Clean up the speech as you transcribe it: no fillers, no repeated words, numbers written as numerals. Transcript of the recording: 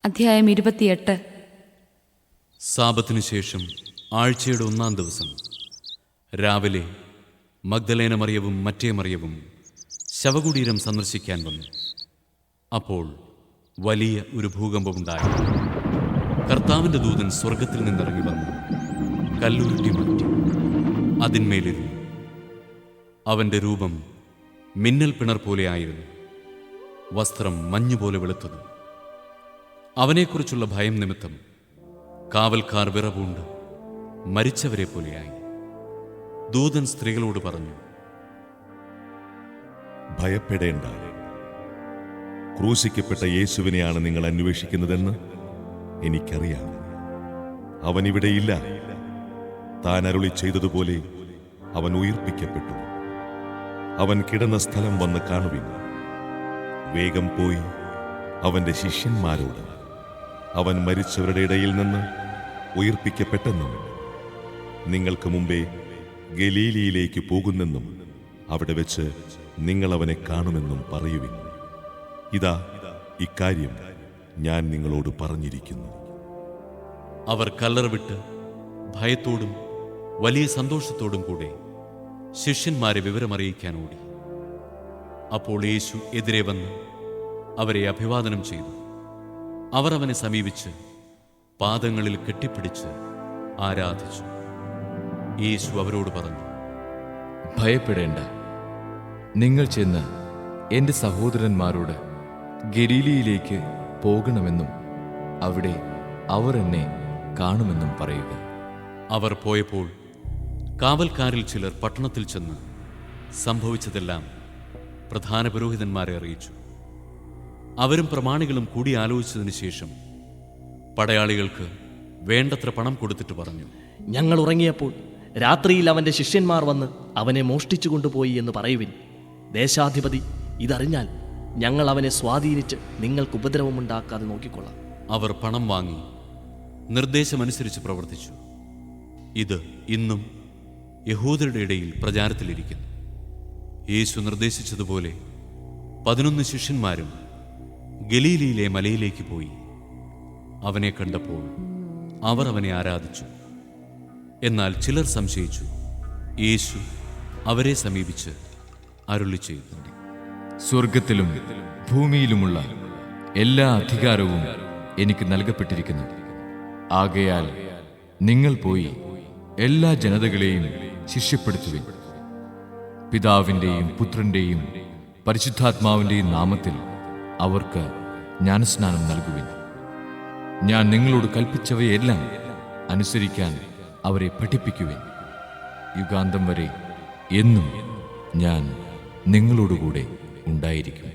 അധ്യായം 28. സാബത്തിനു ശേഷം ആഴ്ചയുടെ 1-ാം ദിവസം രാവിലെ മഗ്ദലേന മറിയവും മറ്റേ മറിയവും ശവകുടീരം സന്ദർശിക്കാൻ വന്നു. അപ്പോൾ വലിയ ഒരു ഭൂകമ്പമുണ്ടായി. കർത്താവിൻ്റെ ദൂതൻ സ്വർഗത്തിൽ നിന്നിറങ്ങി വന്ന് കല്ലുരുട്ടി മാറ്റി അതിന്മേലിരുന്നു. അവൻ്റെ രൂപം മിന്നൽ പിണർ പോലെയായിരുന്നു. വസ്ത്രം മഞ്ഞുപോലെ വെളുത്തതും. അവനെക്കുറിച്ചുള്ള ഭയം നിമിത്തം കാവൽക്കാർ വിറപൂണ്ട് മരിച്ചവരെ പോലെയായി. ദൂതൻ സ്ത്രീകളോട് പറഞ്ഞു, ഭയപ്പെടേണ്ട. ക്രൂശിക്കപ്പെട്ട യേശുവിനെയാണ് നിങ്ങൾ അന്വേഷിക്കുന്നതെന്ന് എനിക്കറിയാം. അവൻ ഇവിടെയില്ല. താൻ അരുളി ചെയ്തതുപോലെ അവൻ ഉയിർപ്പിക്കപ്പെട്ടു. അവൻ കിടന്ന സ്ഥലം വന്ന് കാണുവിൻ. വേഗം പോയി അവന്റെ ശിഷ്യന്മാരോട് അവൻ മരിച്ചവരുടെ ഇടയിൽ നിന്ന് ഉയിർപ്പിക്കപ്പെട്ടെന്നും നിങ്ങൾക്ക് മുമ്പേ ഗലീലിയിലേക്ക് പോകുന്നെന്നും അവിടെ വെച്ച് നിങ്ങൾ അവനെ കാണുമെന്നും പറയുവിൻ. ഇതാ, ഇക്കാര്യം ഞാൻ നിങ്ങളോട് പറഞ്ഞിരിക്കുന്നു. അവർ കല്ലറ വിട്ട് ഭയത്തോടും വലിയ സന്തോഷത്തോടും കൂടെ ശിഷ്യന്മാരെ വിവരമറിയിക്കാൻ ഓടി. അപ്പോൾ യേശു എതിരെ വന്ന് അവരെ അഭിവാദനം ചെയ്തു. അവർ അവനെ സമീപിച്ച് പാദങ്ങളിൽ കെട്ടിപ്പിടിച്ച് ആരാധിച്ചു. യേശു അവരോട് പറഞ്ഞു, ഭയപ്പെടേണ്ട. നിങ്ങൾ ചെന്ന് എൻ്റെ സഹോദരന്മാരോട് ഗലീലയിലേക്ക് പോകണമെന്നും അവിടെ അവർ എന്നെ കാണുമെന്നും പറയുക. അവർ പോയപ്പോൾ കാവൽക്കാരിൽ ചിലർ പട്ടണത്തിൽ ചെന്ന് സംഭവിച്ചതെല്ലാം പ്രധാന പുരോഹിതന്മാരെ അറിയിച്ചു. അവരും പ്രമാണികളും കൂടി ആലോചിച്ചതിന് ശേഷം പടയാളികൾക്ക് വേണ്ടത്ര പണം കൊടുത്തിട്ട് പറഞ്ഞു, ഞങ്ങൾ ഉറങ്ങിയപ്പോൾ രാത്രിയിൽ അവൻ്റെ ശിഷ്യന്മാർ വന്ന് അവനെ മോഷ്ടിച്ചു കൊണ്ടുപോയി എന്ന് പറയുവിൻ. ദേശാധിപതി ഇതറിഞ്ഞാൽ ഞങ്ങൾ അവനെ സ്വാധീനിച്ച് നിങ്ങൾക്ക് ഉപദ്രവമുണ്ടാക്കാതെ നോക്കിക്കൊള്ളാം. അവർ പണം വാങ്ങി നിർദ്ദേശമനുസരിച്ച് പ്രവർത്തിച്ചു. ഇത് ഇന്നും യഹൂദരുടെ ഇടയിൽ പ്രചാരത്തിലിരിക്കുന്നു. യേശു നിർദ്ദേശിച്ചതുപോലെ 11 ശിഷ്യന്മാരും ഗലീലിയിലെ മലയിലേക്ക് പോയി. അവനെ കണ്ടപ്പോൾ അവർ അവനെ ആരാധിച്ചു. എന്നാൽ ചിലർ സംശയിച്ചു. യേശു അവരെ സമീപിച്ച് അരുളി ചെയ്തു, സ്വർഗത്തിലും ഭൂമിയിലുമുള്ള എല്ലാ അധികാരവും എനിക്ക് നൽകപ്പെട്ടിരിക്കുന്നു. ആകയാൽ നിങ്ങൾ പോയി എല്ലാ ജനതകളെയും ശിഷ്യപ്പെടുത്തുവിൻ. പിതാവിൻ്റെയും പുത്രൻ്റെയും പരിശുദ്ധാത്മാവിൻ്റെയും നാമത്തിൽ അവർക്ക് ജ്ഞാനസ്നാനം നൽകുവിൻ. ഞാൻ നിങ്ങളോട് കൽപ്പിച്ചവയെല്ലാം അനുസരിക്കാൻ അവരെ പഠിപ്പിക്കുവിൻ. യുഗാന്തം വരെ എന്നും ഞാൻ നിങ്ങളോടുകൂടെ ഉണ്ടായിരിക്കും.